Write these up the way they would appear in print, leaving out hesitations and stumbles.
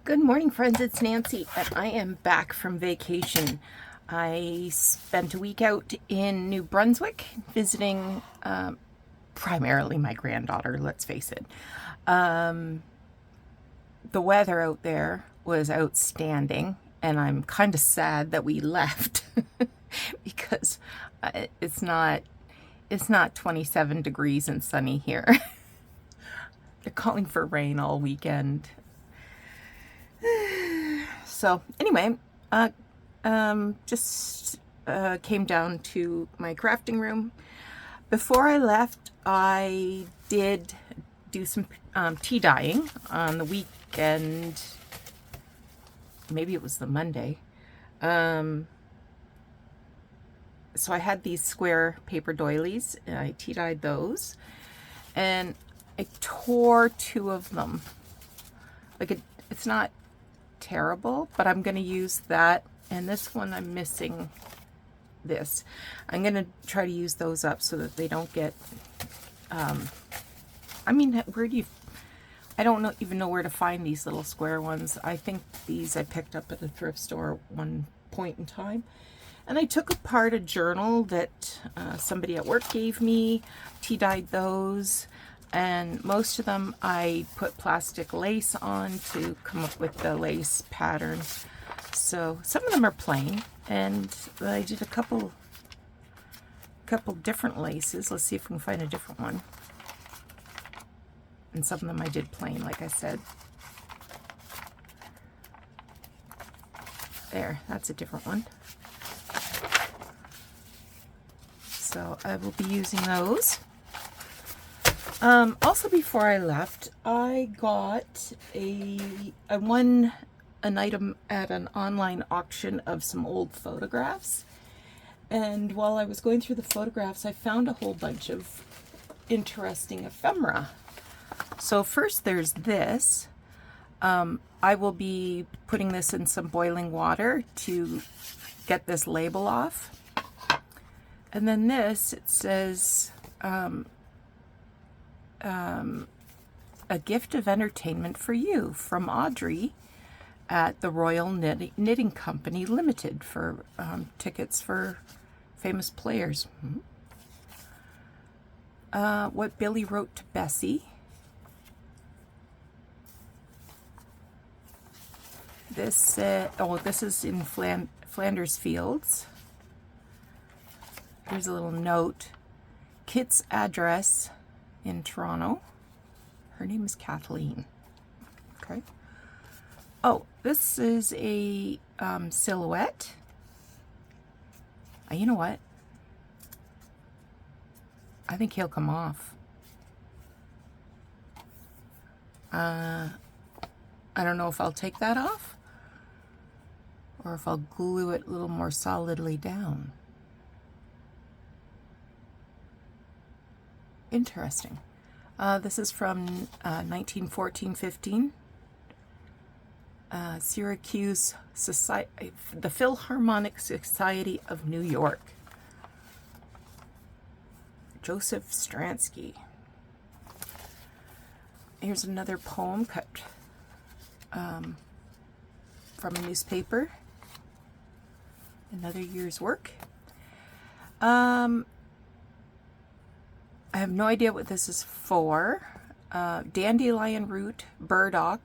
Good morning, friends. It's Nancy, and I am back from vacation. I spent a week out in New Brunswick visiting primarily my granddaughter, let's face it. The weather out there was outstanding, and I'm kind of sad that we left because it's not 27 degrees and sunny here. They're calling for rain all weekend. So anyway, just came down to my crafting room. Before I left, I did do some tea dyeing on the weekend. Maybe it was the Monday. So I had these square paper doilies, and I tea dyed those, and I tore two of them. Like it's not terrible, but I'm going to use that, and this one I'm missing this. I'm going to try to use those up so that they don't get I mean, I don't even know where to find these little square ones. I think these I picked up at a thrift store at one point in time, and I took apart a journal that somebody at work gave me, tea dyed those. And most of them I put plastic lace on to come up with the lace pattern. So some of them are plain, and I did a couple different laces. Let's see if we can find a different one. And some of them I did plain, like I said. There, that's a different one. So I will be using those. Also, before I left, I got I won an item at an online auction of some old photographs. And while I was going through the photographs, I found a whole bunch of interesting ephemera. So first there's this. I will be putting this in some boiling water to get this label off. And then this, it says, a gift of entertainment for you from Audrey at the Royal Knitting Company Limited for tickets for famous players. What Billy wrote to Bessie. This this is in Flanders Fields. Here's a little note. Kit's address in Toronto. Her name is Kathleen. Okay. Oh, this is a silhouette. You know what? I think he'll come off. I don't know if I'll take that off or if I'll glue it a little more solidly down. Interesting. This is from 1914-15. Syracuse Society, the Philharmonic Society of New York. Joseph Stransky. Here's another poem cut from a newspaper. Another year's work. I have no idea what this is for. Dandelion root, burdock,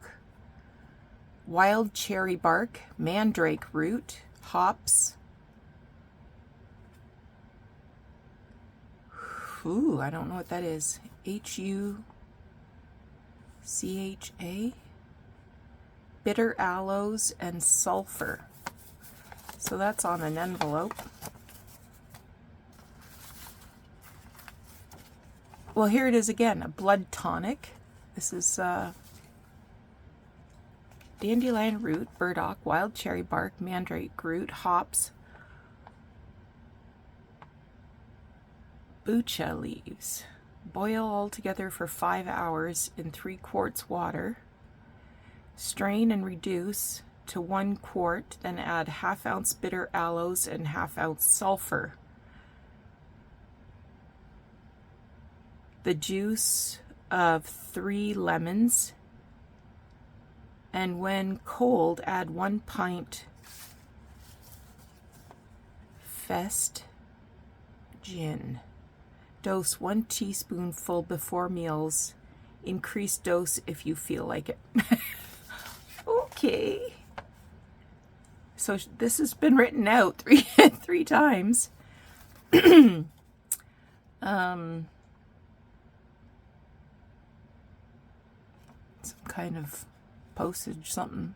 wild cherry bark, mandrake root, hops. Ooh, I don't know what that is. HUCHA. Bitter aloes and sulfur. So that's on an envelope. Well, here it is again, a blood tonic. This is dandelion root, burdock, wild cherry bark, mandrake root, hops, bucha leaves. Boil all together for 5 hours in 3 quarts water. Strain and reduce to 1 quart, then add ½ ounce bitter aloes and ½ ounce sulfur. The juice of 3 lemons And when cold, add 1 pint Fest gin. Dose 1 teaspoonful before meals. Increase dose if you feel like it. Okay. So this has been written out three times. Some kind of postage, something.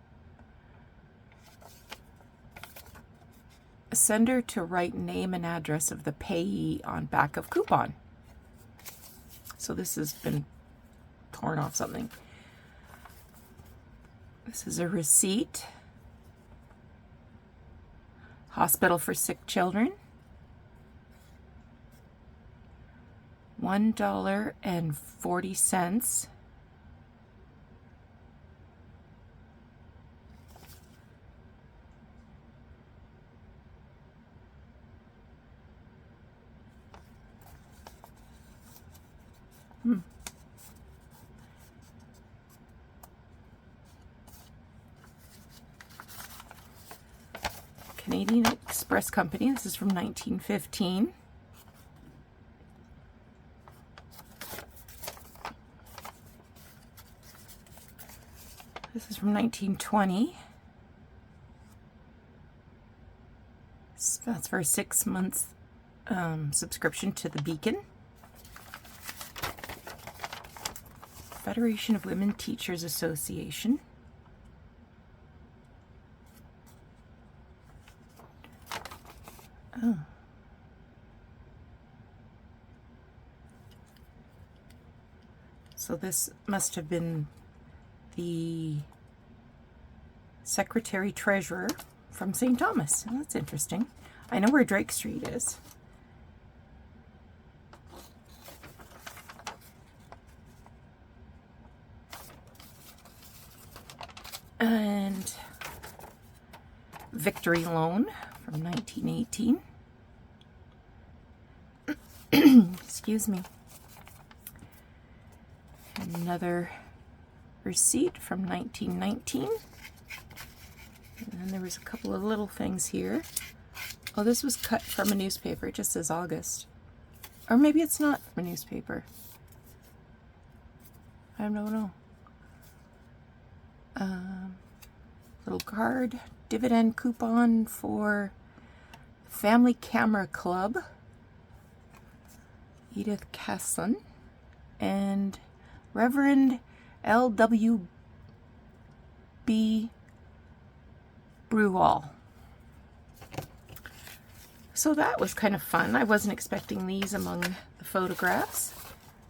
Sender to write name and address of the payee on back of coupon. So this has been torn off something. This is a receipt. Hospital for Sick Children. $1.40. Canadian Express Company. This is from 1915. This is from 1920. That's for a 6-month subscription to the Beacon. Federation of Women Teachers Association. Oh. So this must have been the Secretary Treasurer from St. Thomas. Oh, that's interesting. I know where Drake Street is. And Victory Loan from 1918. Excuse me. Another receipt from 1919. And then there was a couple of little things here. Oh, this was cut from a newspaper. It just says August. Or maybe it's not from a newspaper. I don't know. Little card. Dividend coupon for Family Camera Club. Edith Casson. And Reverend L.W.B. Brewall. So that was kind of fun. I wasn't expecting these among the photographs,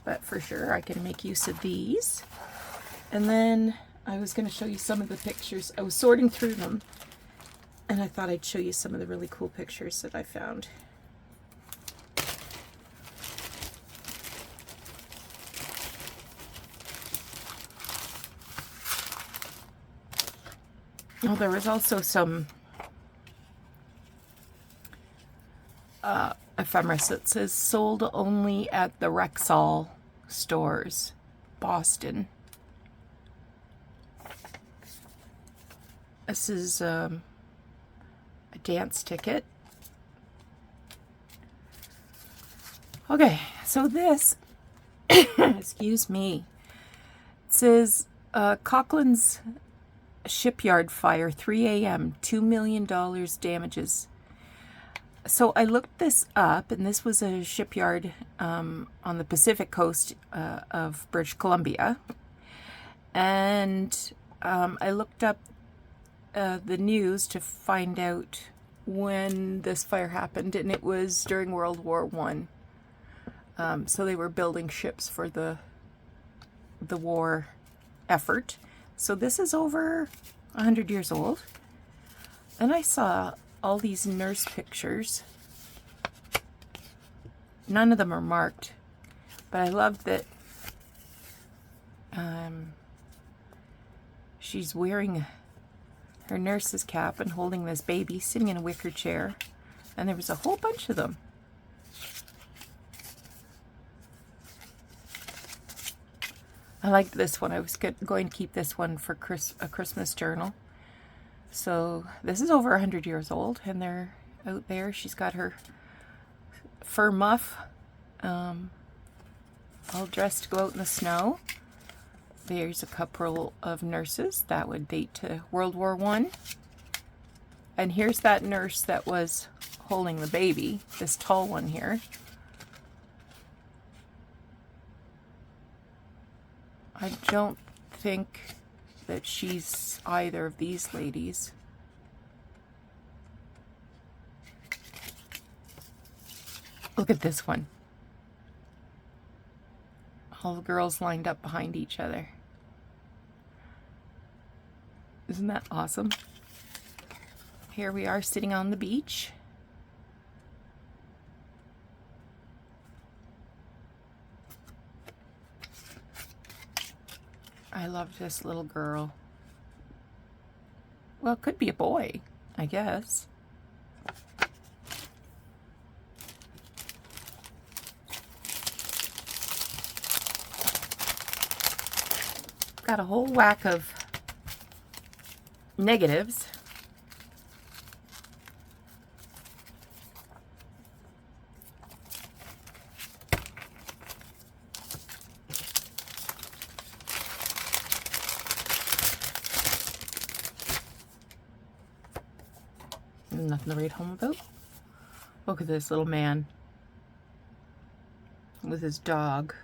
but for sure I can make use of these. And then I was going to show you some of the pictures. I was sorting through them, and I thought I'd show you some of the really cool pictures that I found. Oh, there was also some ephemera that says sold only at the Rexall stores, Boston. This is a dance ticket. Okay, so this, excuse me, it says Cochrane's shipyard fire, 3 a.m., $2 million damages. So I looked this up, and this was a shipyard on the Pacific coast of British Columbia. And I looked up the news to find out when this fire happened, and it was during World War I. So they were building ships for the war effort. So this is over 100 years old. And I saw all these nurse pictures. None of them are marked, but I love that she's wearing her nurse's cap and holding this baby, sitting in a wicker chair. And there was a whole bunch of them. I liked this one. I was going to keep this one for a Christmas journal. So this is over 100 years old, and they're out there. She's got her fur muff, all dressed to go out in the snow. There's a couple of nurses. That would date to World War I. And here's that nurse that was holding the baby, this tall one here. I don't think that she's either of these ladies. Look at this one. All the girls lined up behind each other. Isn't that awesome? Here we are sitting on the beach. I love this little girl. Well, it could be a boy, I guess. Got a whole whack of negatives. Nothing to write home about. Look at this little man with his dog.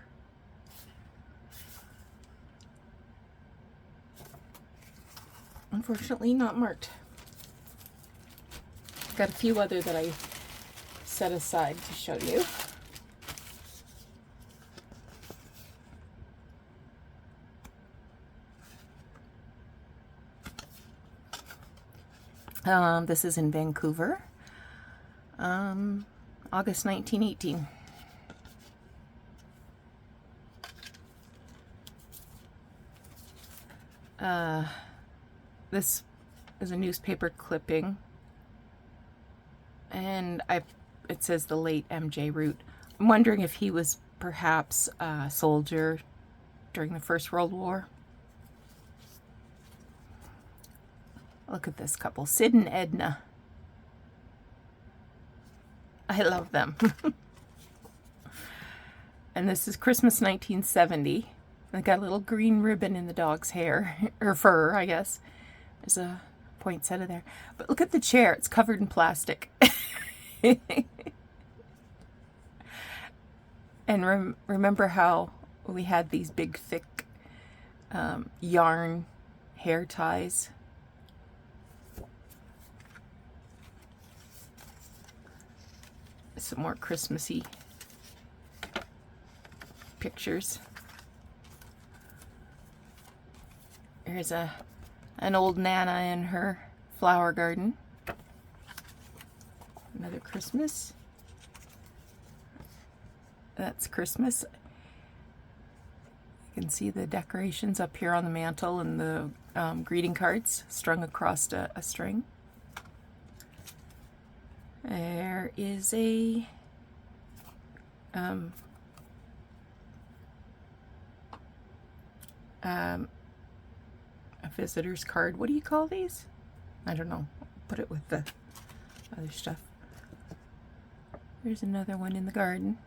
Unfortunately not marked. Got a few other that I set aside to show you. This is in Vancouver, August 1918. This is a newspaper clipping, and it says the late M.J. Root. I'm wondering if he was perhaps a soldier during the First World War. Look at this couple, Sid and Edna. I love them. And this is Christmas 1970. I got a little green ribbon in the dog's hair, or fur, I guess. There's a poinsettia there. But look at the chair, it's covered in plastic. And remember how we had these big, thick yarn hair ties? Some more Christmassy pictures. Here's an old Nana in her flower garden. Another Christmas. That's Christmas. You can see the decorations up here on the mantle and the greeting cards strung across a string. There is a visitor's card. What do you call these? I don't know. Put it with the other stuff. There's another one in the garden.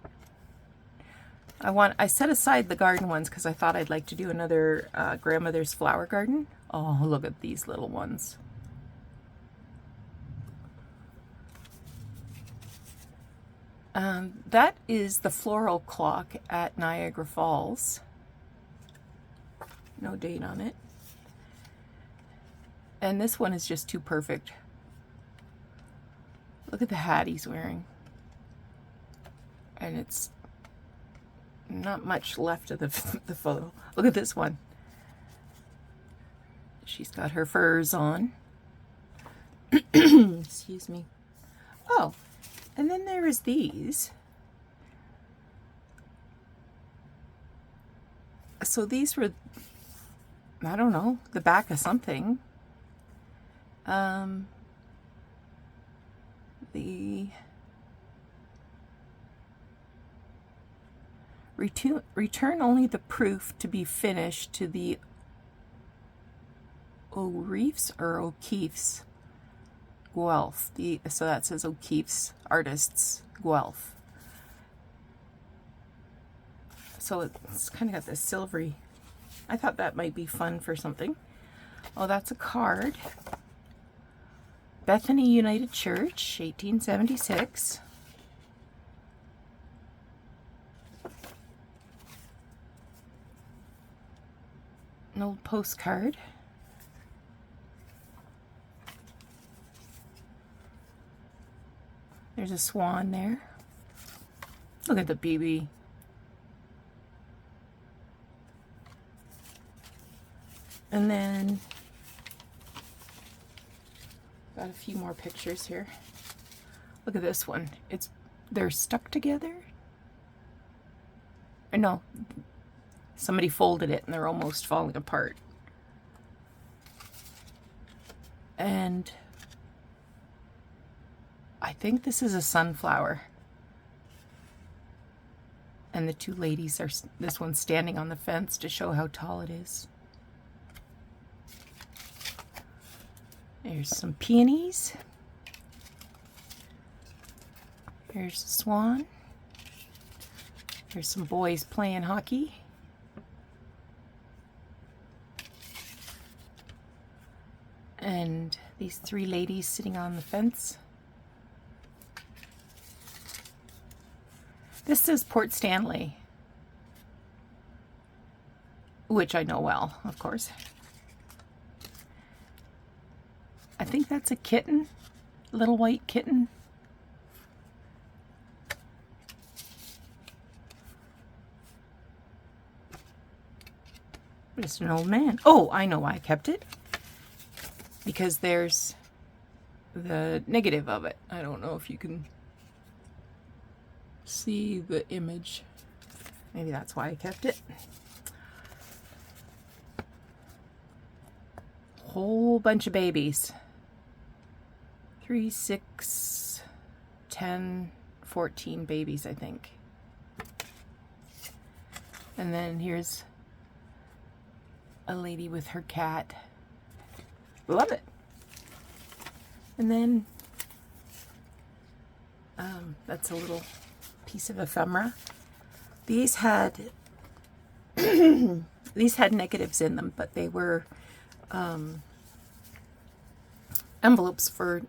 I set aside the garden ones because I thought I'd like to do another grandmother's flower garden. Oh, look at these little ones. That is the floral clock at Niagara Falls. No date on it. And this one is just too perfect. Look at the hat he's wearing. And it's not much left of the photo. Look at this one. She's got her furs on. Excuse me. Oh, and then there is these. So these were, I don't know, the back of something. The Return only the proof to be finished to the O'Reefs or O'Keefe's, Guelph. So that says O'Keefe's Artists, Guelph. So it's kind of got this silvery. I thought that might be fun for something. Oh, that's a card. Bethany United Church, 1876. An old postcard. There's a swan there. Look at the baby. And then got a few more pictures here. Look at this one. They're stuck together. Or no, somebody folded it and they're almost falling apart. And I think this is a sunflower. And the two ladies are, this one's standing on the fence to show how tall it is. There's some peonies. There's a swan. There's some boys playing hockey. And these three ladies sitting on the fence. This is Port Stanley, which I know well, of course. I think that's a kitten, little white kitten. Just an old man. Oh, I know why I kept it. Because there's the negative of it. I don't know if you can see the image. Maybe that's why I kept it. Whole bunch of babies. 3, 6, 10, 14 babies, I think. And then here's a lady with her cat. Love it. And then that's a little piece of ephemera. These had these had negatives in them, but they were envelopes for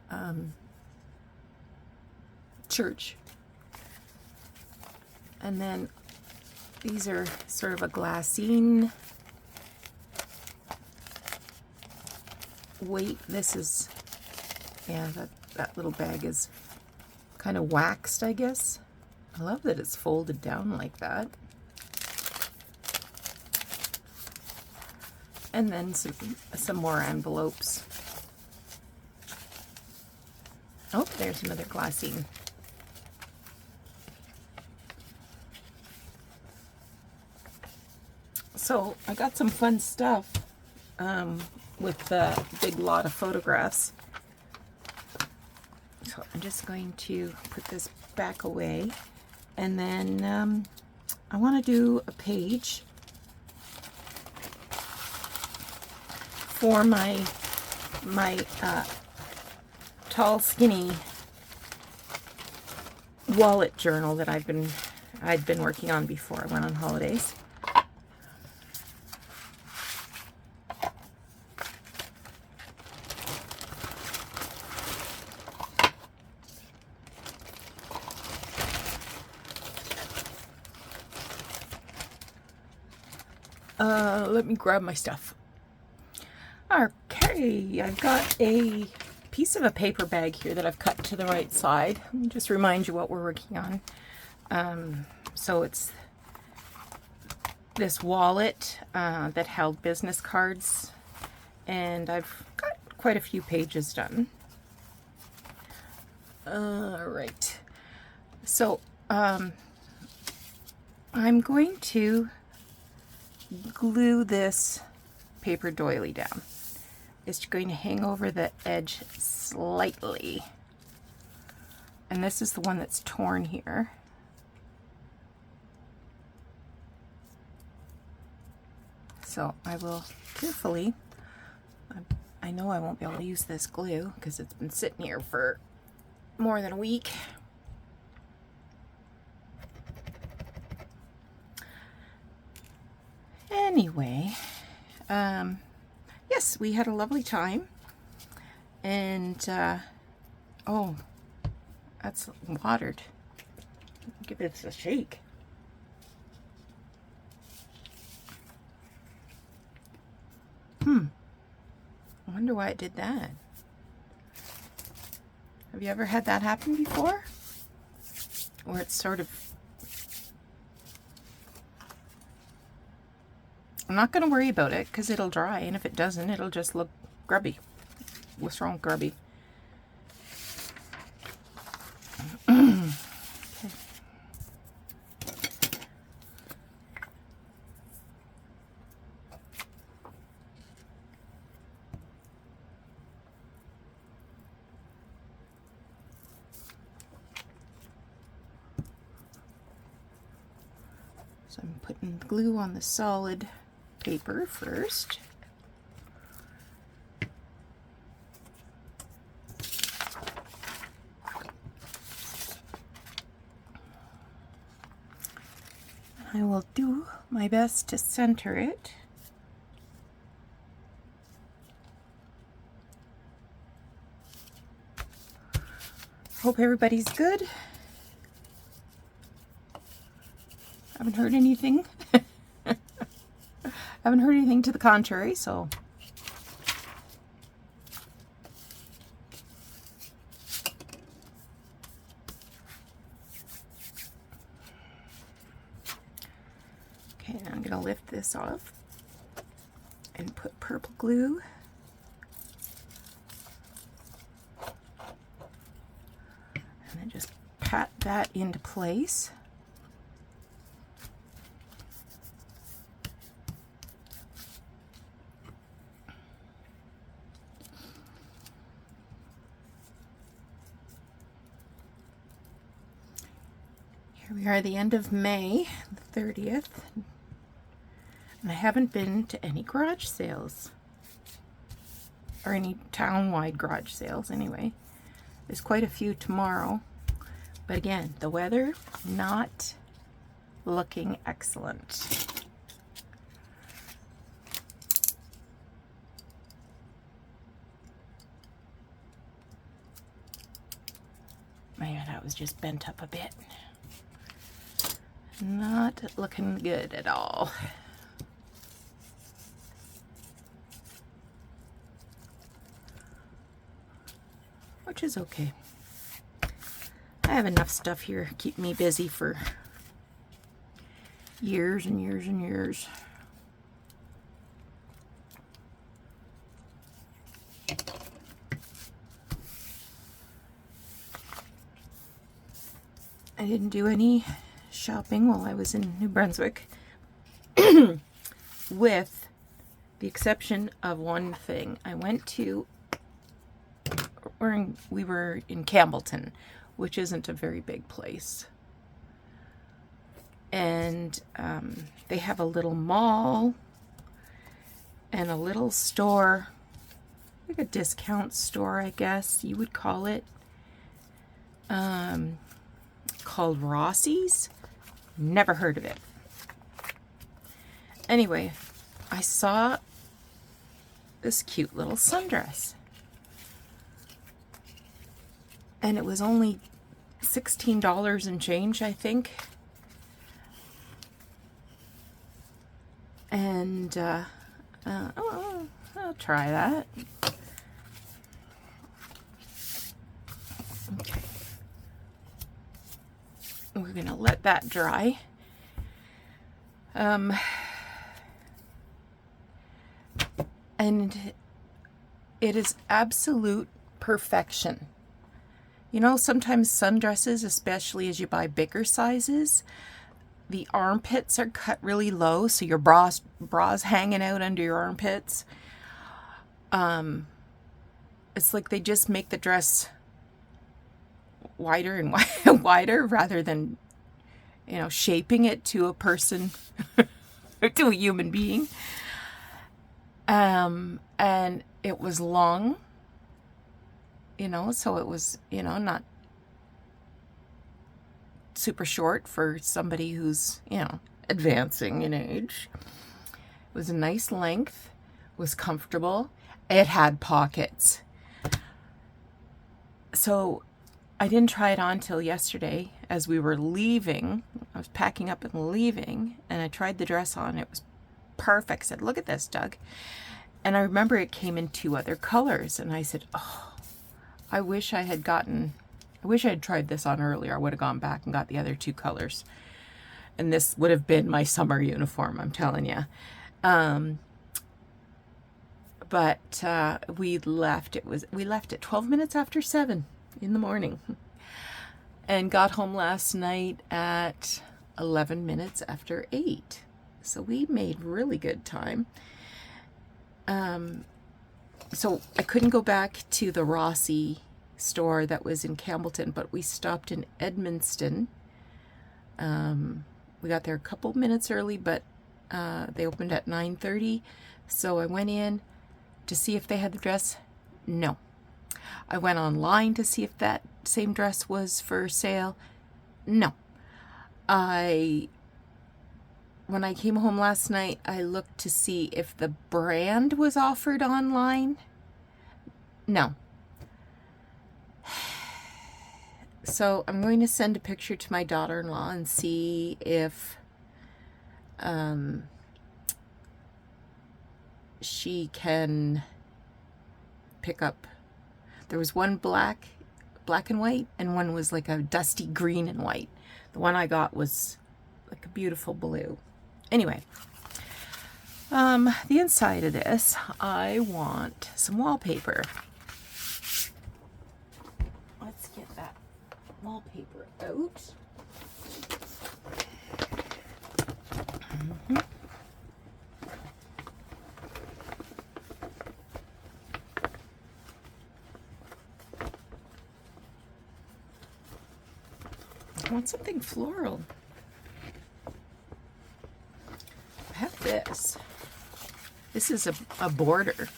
church. And then these are sort of a glassine weight. This is, yeah, that little bag is kind of waxed, I guess. I love that it's folded down like that. And then some more envelopes. Oh, there's another glassine. So I got some fun stuff with a big lot of photographs. So I'm just going to put this back away, and then I want to do a page for my tall, skinny wallet journal that I'd been working on before I went on holidays. Let me grab my stuff. Okay, I've got a piece of a paper bag here that I've cut to the right side. Let me just remind you what we're working on. So it's this wallet that held business cards, and I've got quite a few pages done. Right. So I'm going to glue this paper doily down. It's going to hang over the edge slightly. And this is the one that's torn here. So I will carefully, I know I won't be able to use this glue because it's been sitting here for more than a week. Anyway, yes, we had a lovely time, and oh, that's watered. Give this a shake. I wonder why it did that. Have you ever had that happen before? Where it's sort of... I'm not going to worry about it because it'll dry, and if it doesn't, it'll just look grubby. What's wrong with grubby? Okay. So I'm putting glue on the solid paper first. I will do my best to center it. Hope everybody's good. Haven't heard anything. Haven't heard anything to the contrary, so. Okay, now I'm going to lift this off and put purple glue. And then just pat that into place. Here we are, the end of May, the 30th, and I haven't been to any garage sales, or any town-wide garage sales anyway. There's quite a few tomorrow, but again, the weather not looking excellent. Man, that was just bent up a bit. Not looking good at all. Which is okay. I have enough stuff here to keep me busy for years and years and years. I didn't do any shopping while I was in New Brunswick, with the exception of one thing. I went to, we were in Campbellton, which isn't a very big place, and they have a little mall and a little store, like a discount store, I guess you would call it, called Rossi's. Never heard of it. Anyway, I saw this cute little sundress, and it was only $16 and change, I think. And I'll try that. Okay. We're going to let that dry. And it is absolute perfection. You know, sometimes sundresses, especially as you buy bigger sizes, the armpits are cut really low, so your bra's hanging out under your armpits. It's like they just make the dress wider and wider rather than, you know, shaping it to a person, to a human being. And it was long, so it was, not super short for somebody who's, advancing in age. It was a nice length, was comfortable. It had pockets. So I didn't try it on till yesterday as we were leaving. I was packing up and leaving, and I tried the dress on. It was perfect. I said, look at this, Doug. And I remember it came in 2 other colors, and I said, oh, I wish I had tried this on earlier. I would have gone back and got the other 2 colors. And this would have been my summer uniform, I'm telling you. But we left at 12 minutes after 7 in the morning and got home last night at 11 minutes after 8. So we made really good time. So I couldn't go back to the Rossi store that was in Campbellton, but we stopped in Edmundston. We got there a couple minutes early, but they opened at 9:30. So I went in to see if they had the dress. No. I went online to see if that same dress was for sale. No. When I came home last night, I looked to see if the brand was offered online. No. So I'm going to send a picture to my daughter-in-law and see if she can pick up. There was one black and white, and one was like a dusty green and white. The one I got was like a beautiful blue. Anyway, the inside of this, I want some wallpaper. Let's get that wallpaper out. I want something floral. I have this. This is a border.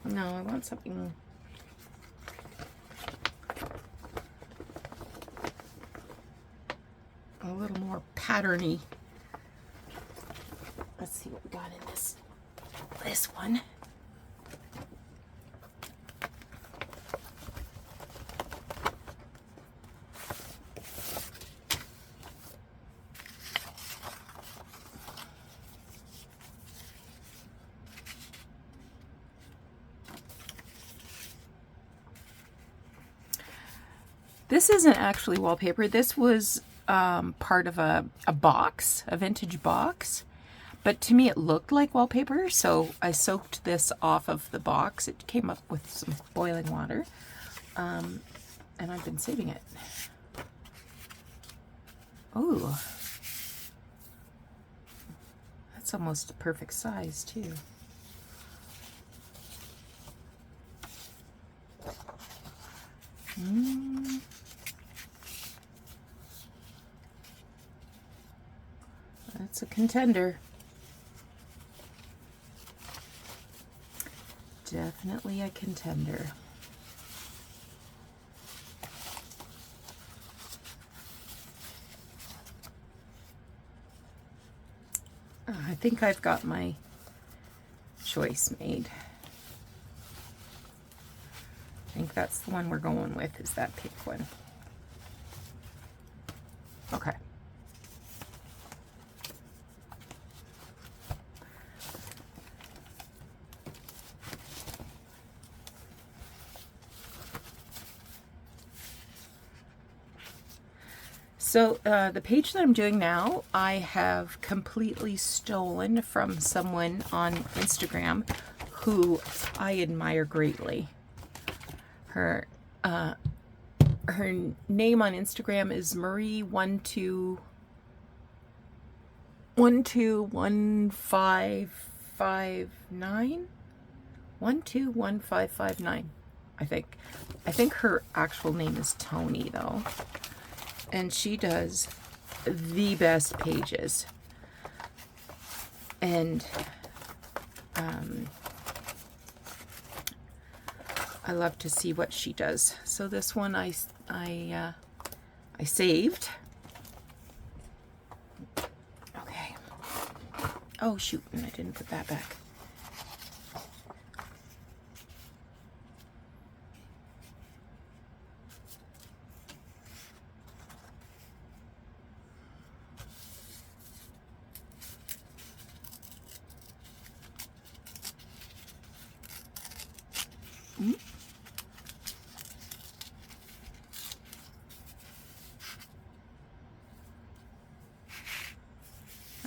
No, I want something a little more patterny. Let's see what we got in this one. This isn't actually wallpaper. This was part of a box, a vintage box. But to me it looked like wallpaper, so I soaked this off of the box. It came up with some boiling water, and I've been saving it. Oh, that's almost a perfect size too. That's a contender. Definitely a contender. I think I've got my choice made. I think that's the one we're going with, is that pink one. Okay. So the page that I'm doing now, I have completely stolen from someone on Instagram who I admire greatly. Her name on Instagram is marie121559. 121559. I think. I think her actual name is Tony, though. And she does the best pages. And I love to see what she does. So this one I saved. Okay. Oh shoot, and I didn't put that back.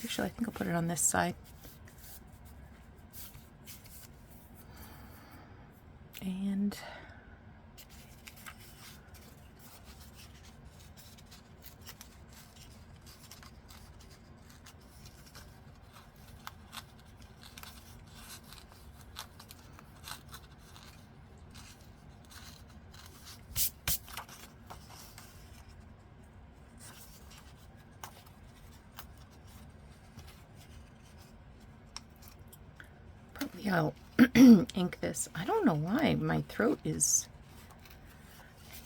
Actually, I think I'll put it on this side. And probably I'll ink this. I don't know why my throat is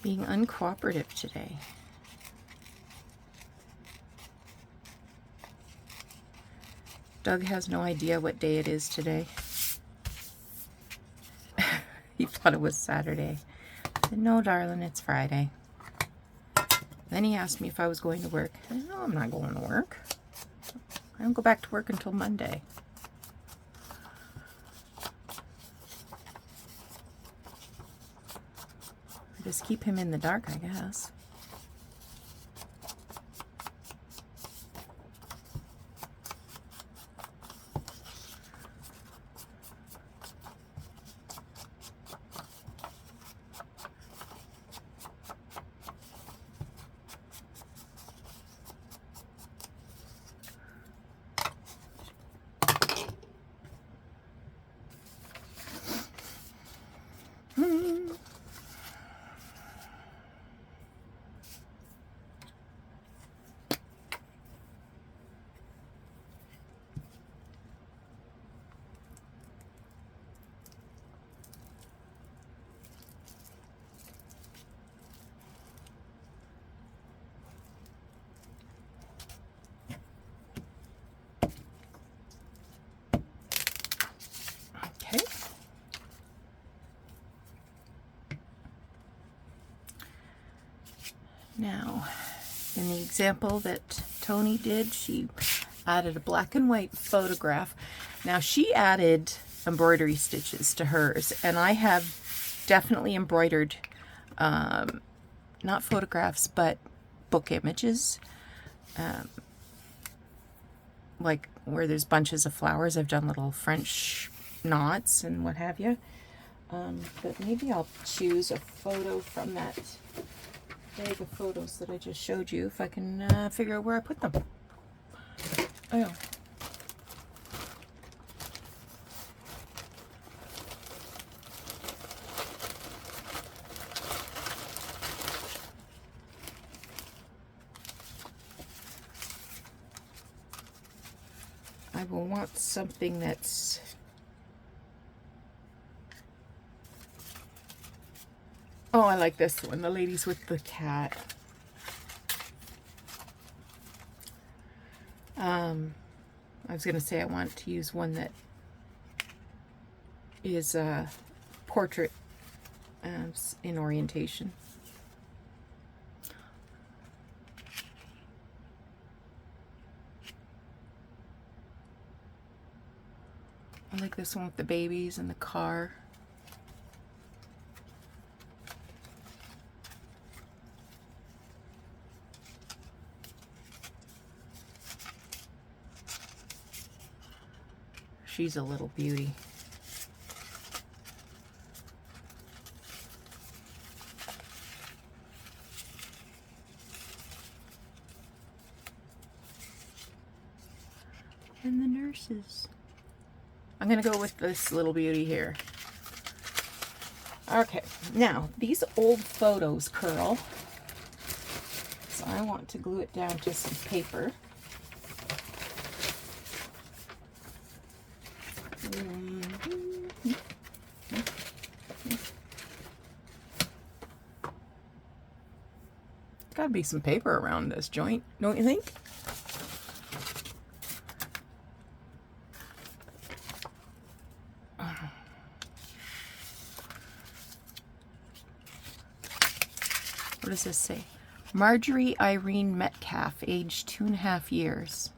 being uncooperative today. Doug has no idea what day it is today. He thought it was Saturday. I said, no, darling, it's Friday. Then he asked me if I was going to work. I said, no, I'm not going to work. I don't go back to work until Monday. Just keep him in the dark, I guess. Okay. Now, in the example that Tony did, she added a black and white photograph. Now, she added embroidery stitches to hers, and I have definitely embroidered, not photographs, but book images, like where there's bunches of flowers. I've done little French knots and what have you. But maybe I'll choose a photo from that bag of photos that I just showed you, if I can figure out where I put them. Oh. I will want something that's oh, I like this one, the ladies with the cat. I was going to say I want to use one that is a portrait in orientation. I like this one with the babies and the car. She's a little beauty. And the nurses. I'm gonna go with this little beauty here. Okay, now these old photos curl, so I want to glue it down to some paper. Gotta be some paper around this joint, don't you think? What does this say? Marjorie Irene Metcalf, age 2.5 years.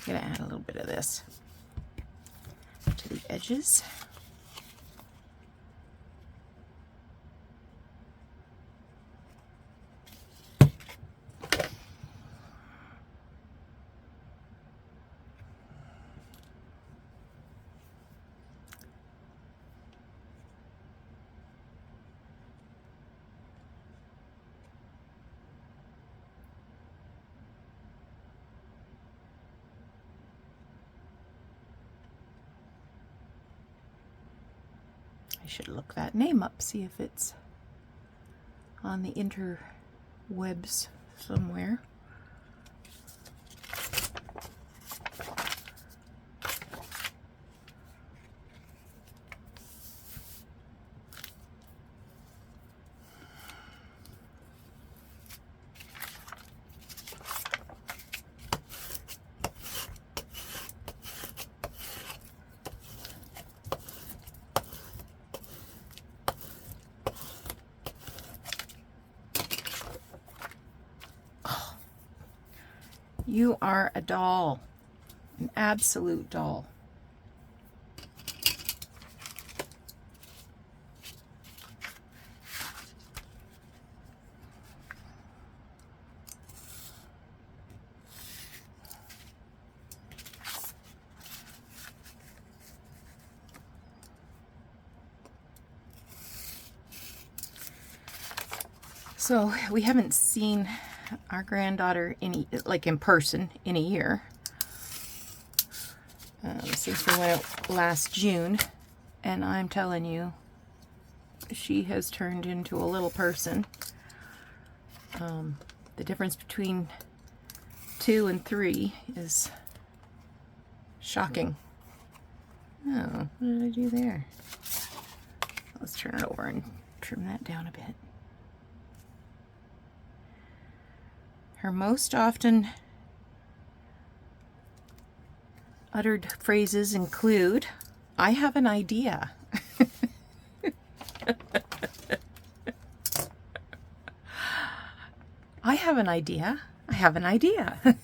I'm gonna add a little bit of this to the edges. I should look that name up, see if it's on the interwebs somewhere. You are a doll, an absolute doll. So we haven't seen our granddaughter in person in a year, since we went out last June, and I'm telling you, she has turned into a little person. The difference between 2 and 3 is shocking. Oh, what did I do there? Let's turn it over and trim that down a bit. Her most often uttered phrases include, "I have an idea." I have an idea. I have an idea.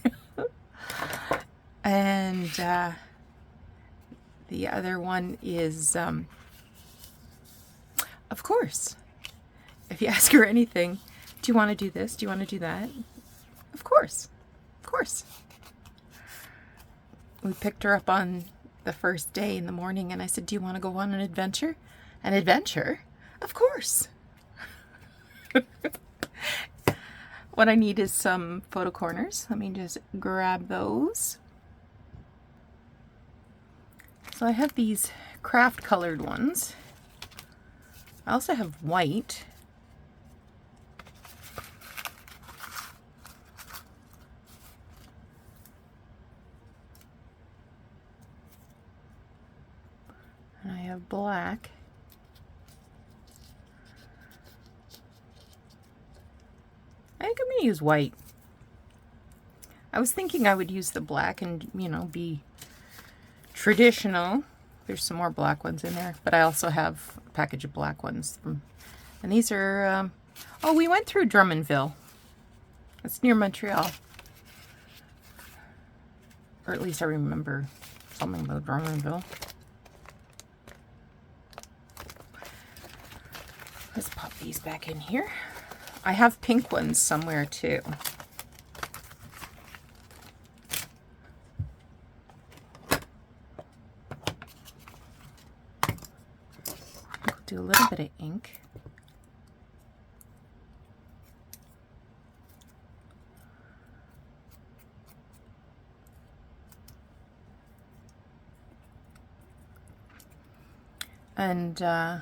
And the other one is, of course. If you ask her anything, do you want to do this? Do you want to do that? Of course. Of course. We picked her up on the first day in the morning, and I said, do you want to go on an adventure? An adventure? Of course. What I need is some photo corners. Let me just grab those. So I have these craft colored ones. I also have white. And I have black. I think I'm going to use white. I was thinking I would use the black and, you know, be traditional. There's some more black ones in there, but I also have a package of black ones. And these are, oh, we went through Drummondville. It's near Montreal. Or at least I remember something about Drummondville. Let's pop these back in here. I have pink ones somewhere too. do a little bit of ink. And the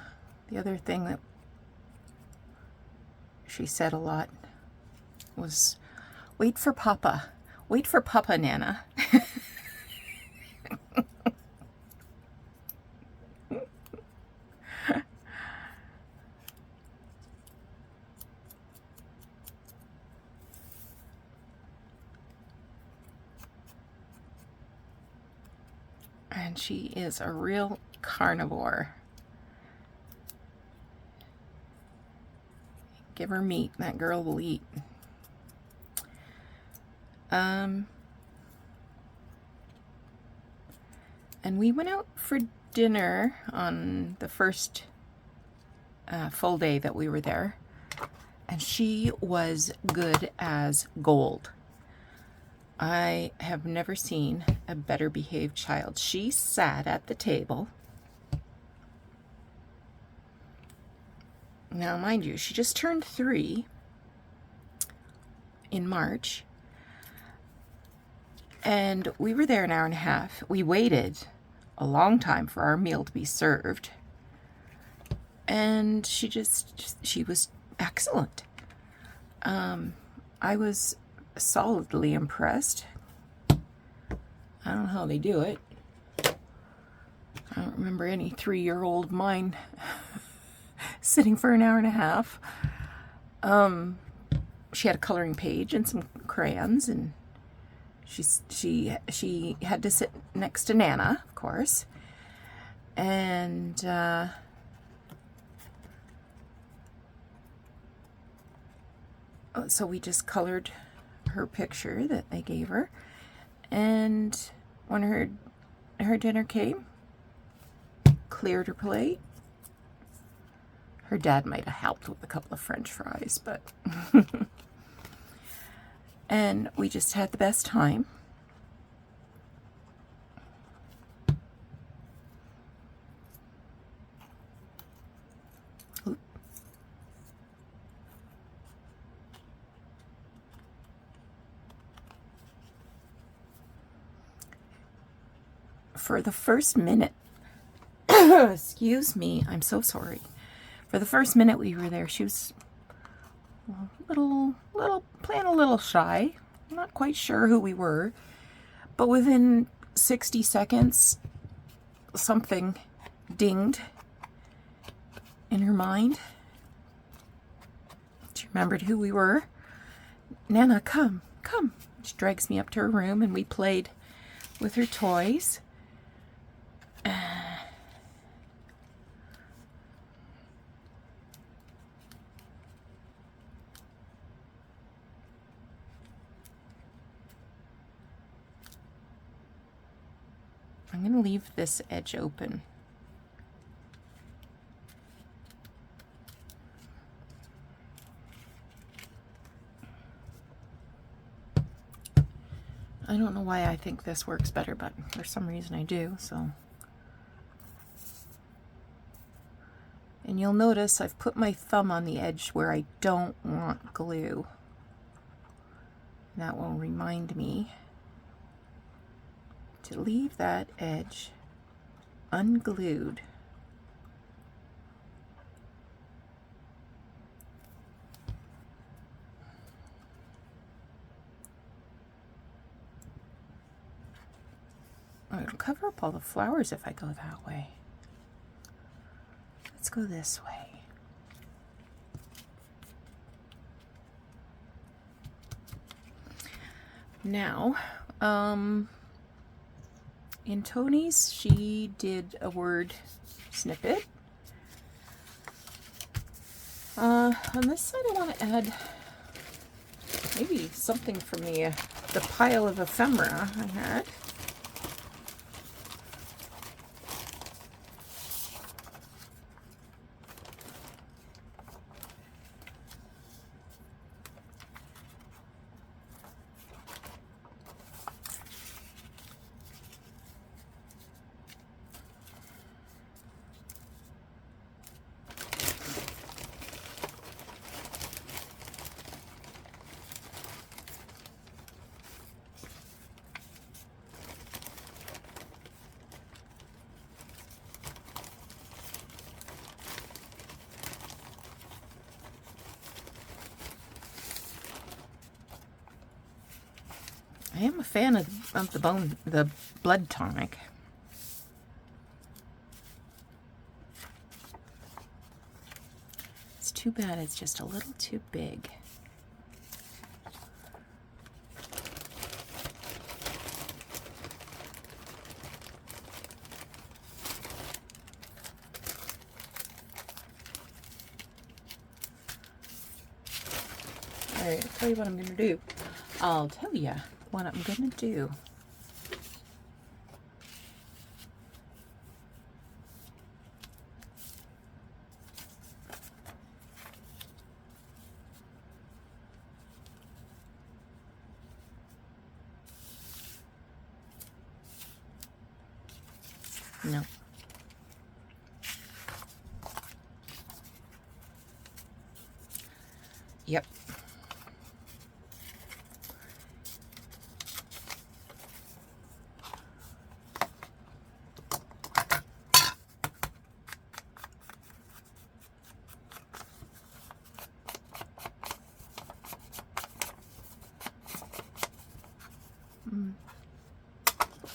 other thing that she said a lot was, wait for Papa. Wait for Papa, Nana. And she is a real carnivore. Give her meat, that girl will eat. And we went out for dinner on the first full day that we were there, and she was good as gold. I have never seen a better behaved child. She sat at the table. Now, mind you, she just turned 3 in March, and we were there an hour and a half. We waited a long time for our meal to be served, and she was excellent. I was solidly impressed. I don't know how they do it. I don't remember any 3-year-old mine sitting for an hour and a half. She had a coloring page and some crayons, and she had to sit next to Nana, of course, and so we just colored her picture that they gave her, and when her dinner came, cleared her plate. Her dad might have helped with a couple of French fries, but and we just had the best time. For the first minute, excuse me, I'm so sorry. For the first minute we were there, she was playing a little shy. I'm not quite sure who we were, but within 60 seconds, something dinged in her mind. She remembered who we were. Nana, come. She drags me up to her room, and we played with her toys. I'm going to leave this edge open. I don't know why I think this works better, but for some reason I do, so. And you'll notice I've put my thumb on the edge where I don't want glue. That will remind me to leave that edge unglued. Oh, it'll cover up all the flowers if I go that way. Let's go this way. Now, in Tony's, she did a word snippet. On this side, I want to add maybe something from the pile of ephemera I had. I am a fan of the blood tonic. It's too bad it's just a little too big. All right, I'll tell you what I'm going to do. I'll tell you what I'm going to do. No. Yep.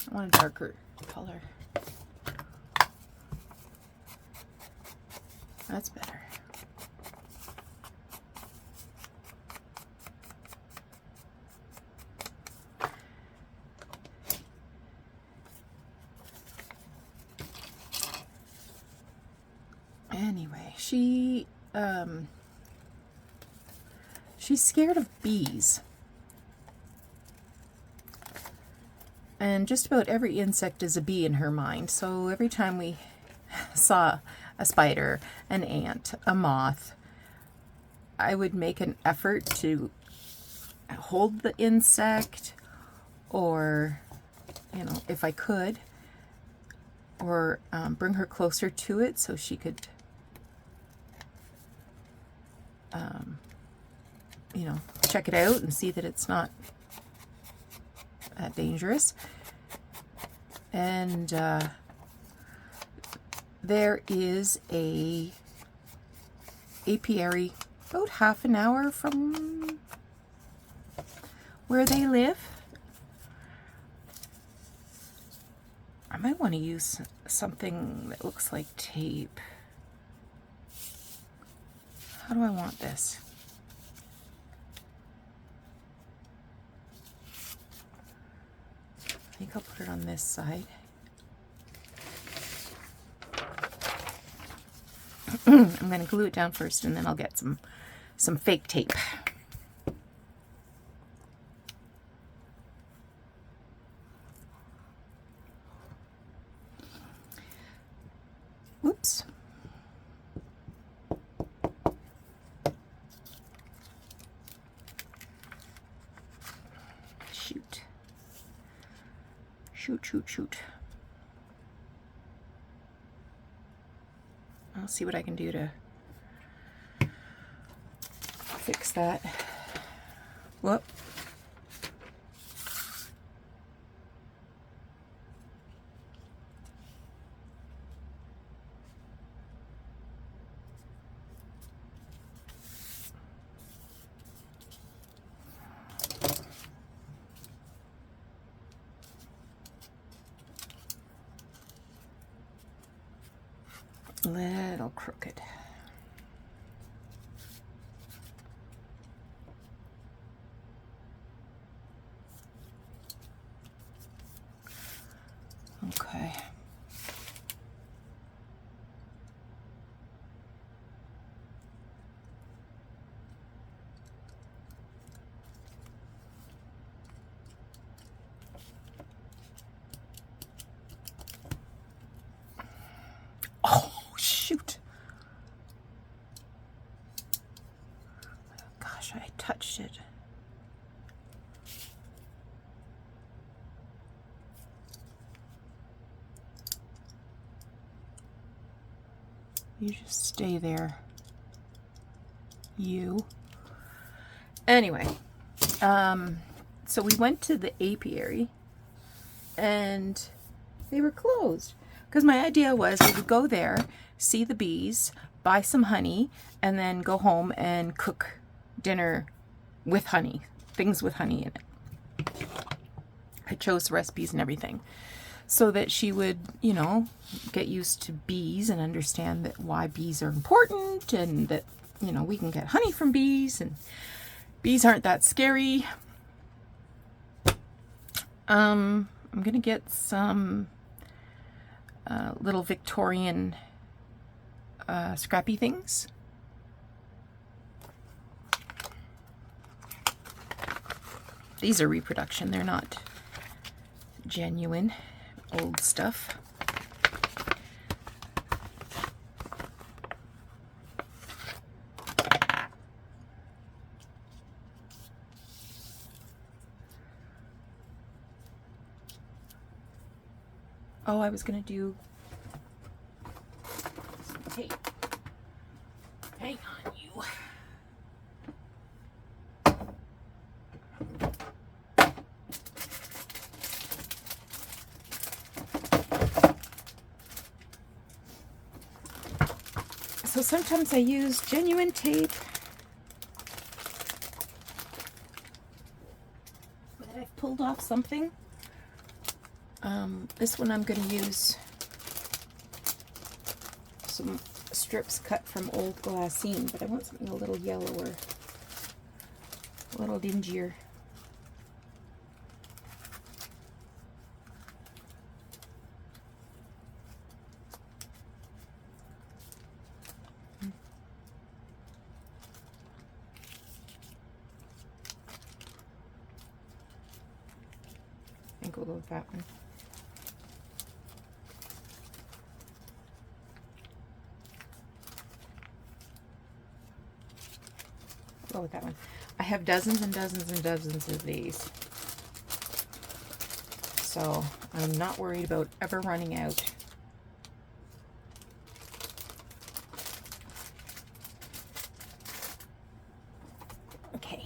I want a darker color. That's better. Anyway, she's scared of bees. And just about every insect is a bee in her mind. So every time we saw a spider, an ant, a moth, I would make an effort to hold the insect, or, you know, if I could, or bring her closer to it so she could, you know, check it out and see that it's not that dangerous. And there is a apiary about half an hour from where they live. I might want to use something that looks like tape. How do I want this? I think I'll put it on this side. I'm going to glue it down first, and then I'll get some fake tape. Whoops. Shoot. Shoot, shoot, shoot. I'll see what I can do to fix that. Whoop. Little crooked. Okay. Oh, shoot. Gosh, I touched it. You just stay there. You. Anyway, so we went to the apiary and they were closed. Because my idea was we would go there, see the bees, buy some honey, and then go home and cook dinner with honey, things with honey in it. I chose recipes and everything so that she would, you know, get used to bees and understand that why bees are important, and that, you know, we can get honey from bees and bees aren't that scary. I'm gonna get some little Victorian scrappy things. These are reproduction, they're not genuine old stuff. Oh, I was gonna do some tape. Hang on, you. So sometimes I use genuine tape that I've pulled off something. This one I'm going to use some strips cut from old glassine, but I want something a little yellower, a little dingier. I think we'll go with that one. Go with that one. I have dozens and dozens and dozens of these, so I'm not worried about ever running out. Okay.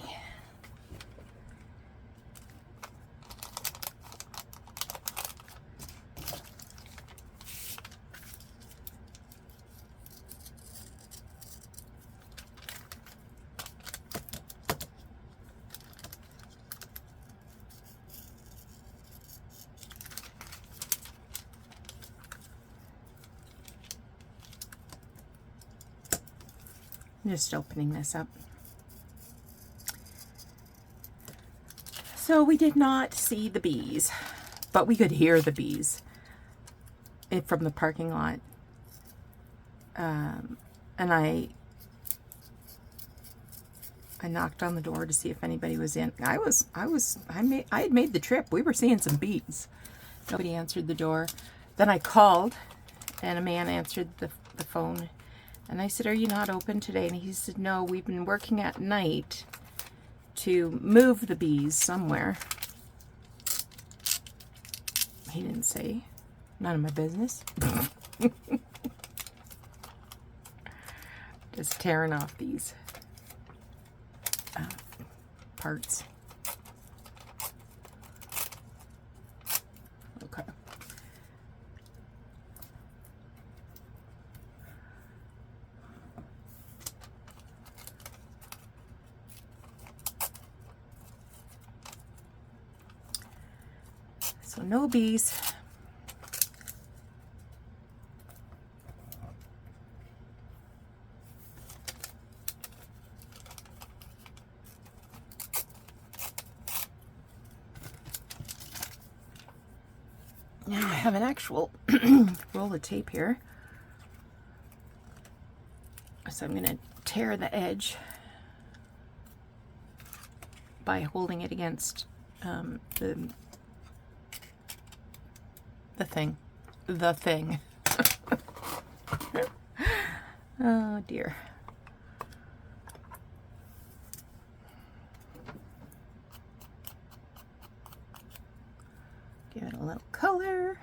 I'm just opening this up. So we did not see the bees, but we could hear the bees from the parking lot. And I knocked on the door to see if anybody was in. I had made the trip. We were seeing some bees. Nobody answered the door. Then I called, and a man answered the phone. And I said, "Are you not open today?" And he said, "No, we've been working at night to move the bees somewhere." He didn't say. None of my business. Just tearing off these parts. Okay. So no bees. Now I have an actual roll of tape here. So I'm going to tear the edge by holding it against the thing. Oh dear. Give it a little color.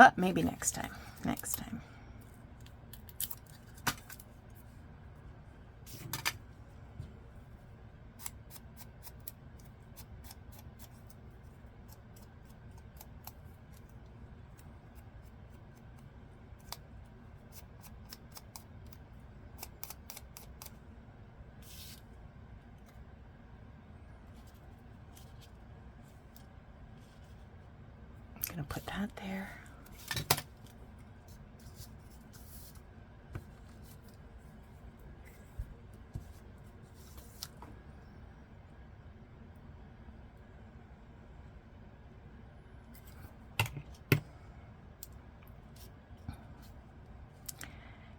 But maybe next time. Next time. I'm gonna put that there.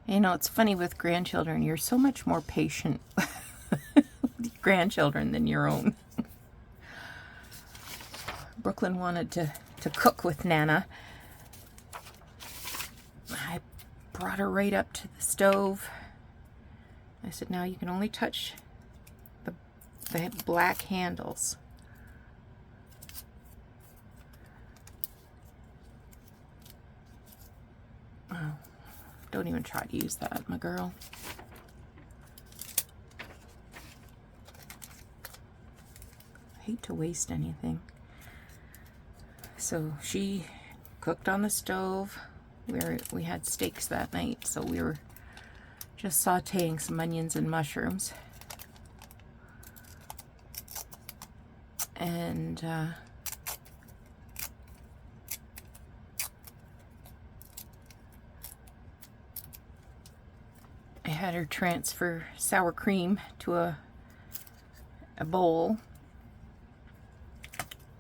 You know, it's funny with grandchildren, you're so much more patient with your grandchildren than your own. Brooklyn wanted to cook with Nana. I brought her right up to the stove. I said, now you can only touch the black handles. Oh, don't even try to use that, my girl. I hate to waste anything. So she cooked on the stove. We had steaks that night, so we were just sauteing some onions and mushrooms. And I had her transfer sour cream to a bowl,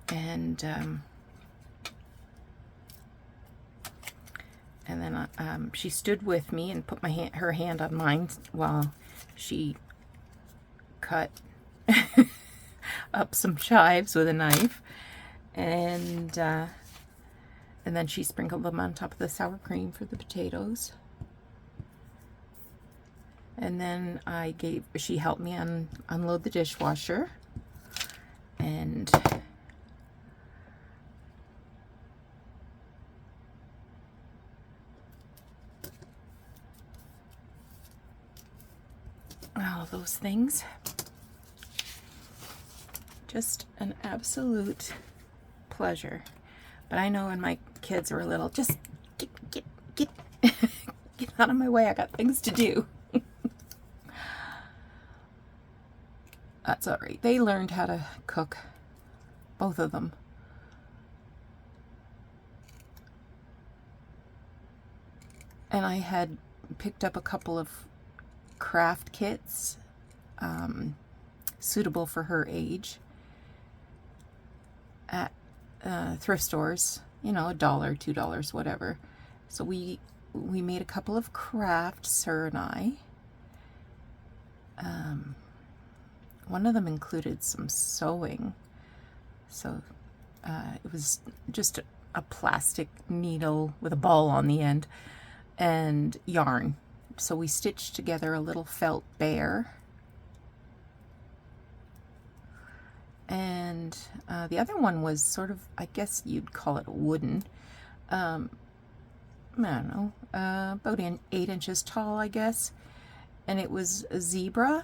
and then she stood with me and put her hand on mine while she cut up some chives with a knife, and then she sprinkled them on top of the sour cream for the potatoes. And then she helped me unload the dishwasher, and all those things. Just an absolute pleasure. But I know when my kids were little, just get get out of my way, I got things to do. That's all right. They learned how to cook, both of them. And I had picked up a couple of craft kits suitable for her age at thrift stores, you know, $1, $2, whatever. So we made a couple of crafts, her and I. One of them included some sewing, so it was just a plastic needle with a ball on the end and yarn. So we stitched together a little felt bear, and the other one was sort of, I guess you'd call it wooden, I don't know, about 8 inches tall, I guess, and it was a zebra,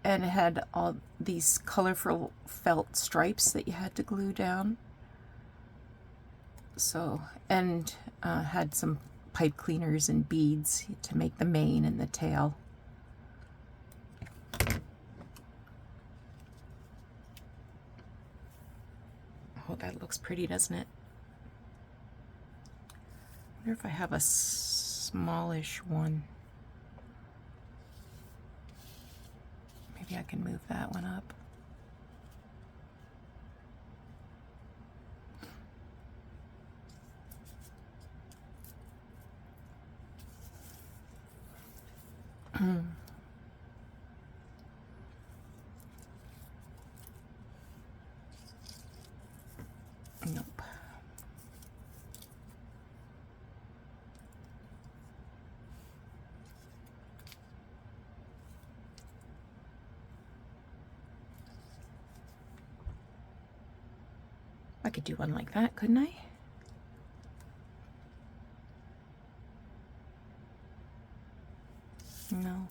and it had all these colorful felt stripes that you had to glue down. So, and had some pipe cleaners and beads to make the mane and the tail. Oh, that looks pretty, doesn't it? I wonder if I have a smallish one. Maybe I can move that one up. Nope. I could do one like that, couldn't I? No.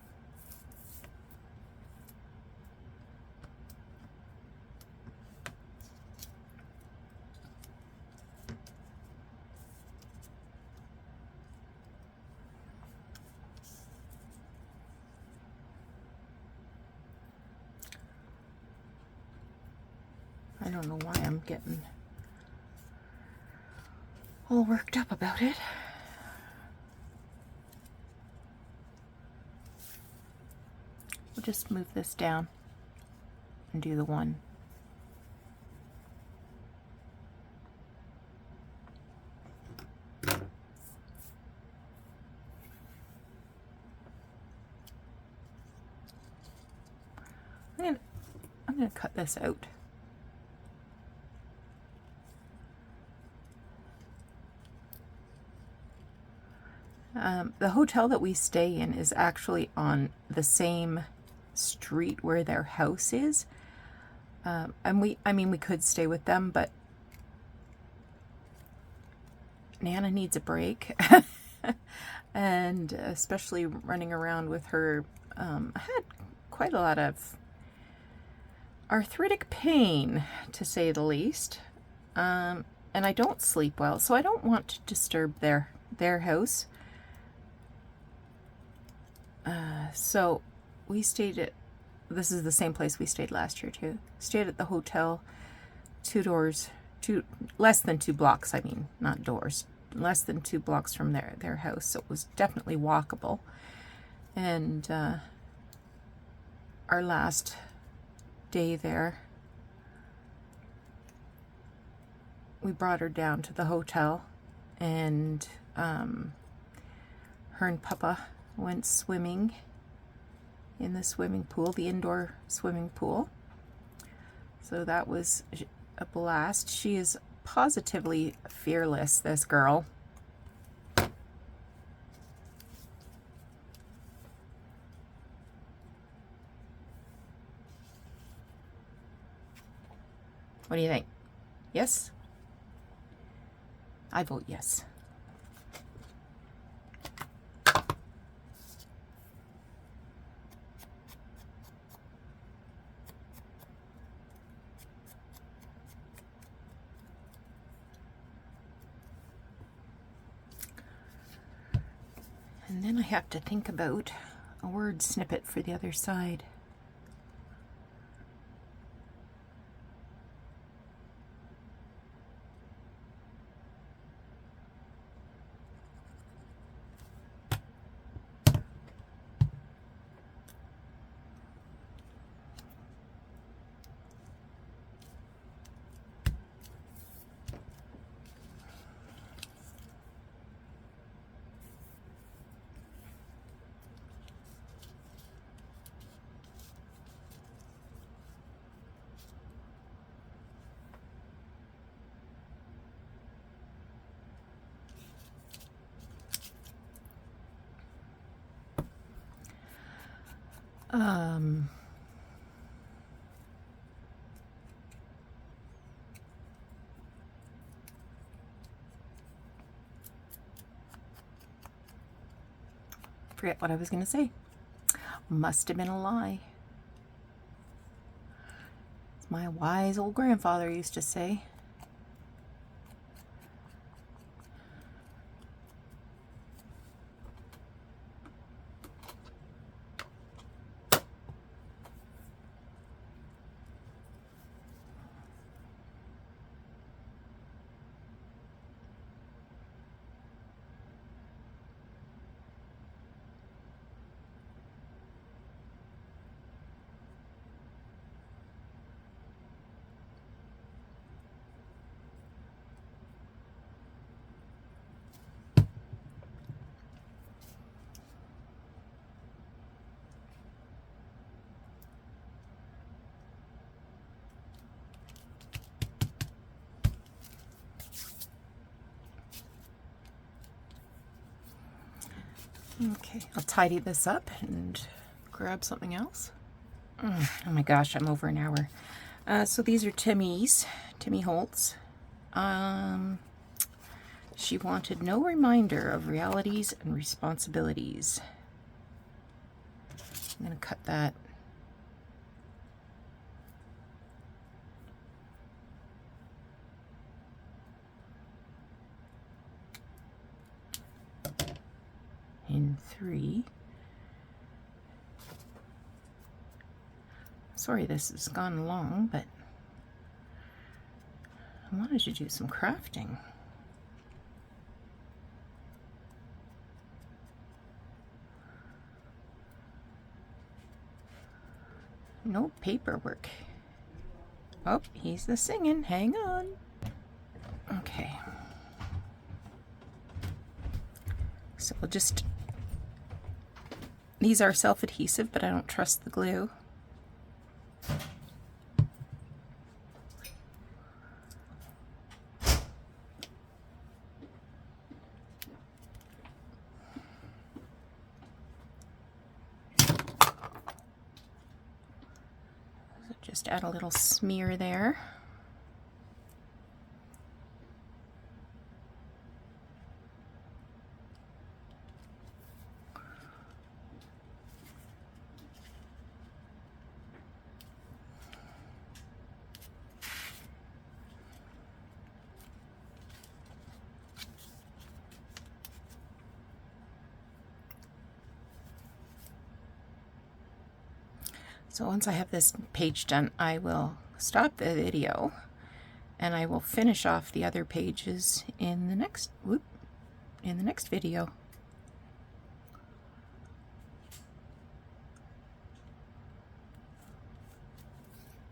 I don't know why I'm getting all worked up about it. We'll just move this down and do the one. I'm gonna cut this out. The hotel that we stay in is actually on the same street where their house is. And I mean, we could stay with them, but Nana needs a break. And especially running around with her, I had quite a lot of arthritic pain, to say the least. And I don't sleep well, so I don't want to disturb their house. So we stayed at, this is the same place we stayed last year too. Stayed at the hotel, less than 2 blocks, I mean, not doors, less than 2 blocks from their house. So it was definitely walkable. And our last day there, we brought her down to the hotel, and her and Papa went swimming in the swimming pool, the indoor swimming pool. So that was a blast. She is positively fearless, this girl. What do you think? Yes? I vote yes. And then I have to think about a word snippet for the other side. Forget what I was going to say. Must have been a lie. As my wise old grandfather used to say. Okay, I'll tidy this up and grab something else. Oh my gosh, I'm over an hour. So these are Timmy Holtz. She wanted no reminder of realities and responsibilities. I'm going to cut that. In 3. Sorry this has gone long, but I wanted to do some crafting. No paperwork. Oh, he's the singing. Hang on. Okay. So we'll just... These are self-adhesive, but I don't trust the glue. So just add a little smear there. So once I have this page done, I will stop the video and I will finish off the other pages in the next video.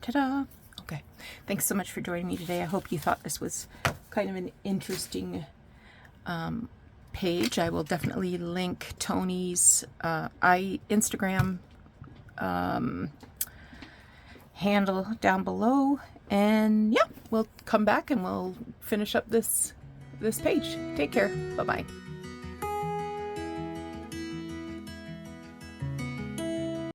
Ta-da! Okay, thanks so much for joining me today. I hope you thought this was kind of an interesting page. I will definitely link Tony's Instagram handle down below, and yeah, we'll come back and we'll finish up this page. Take care. Bye-bye.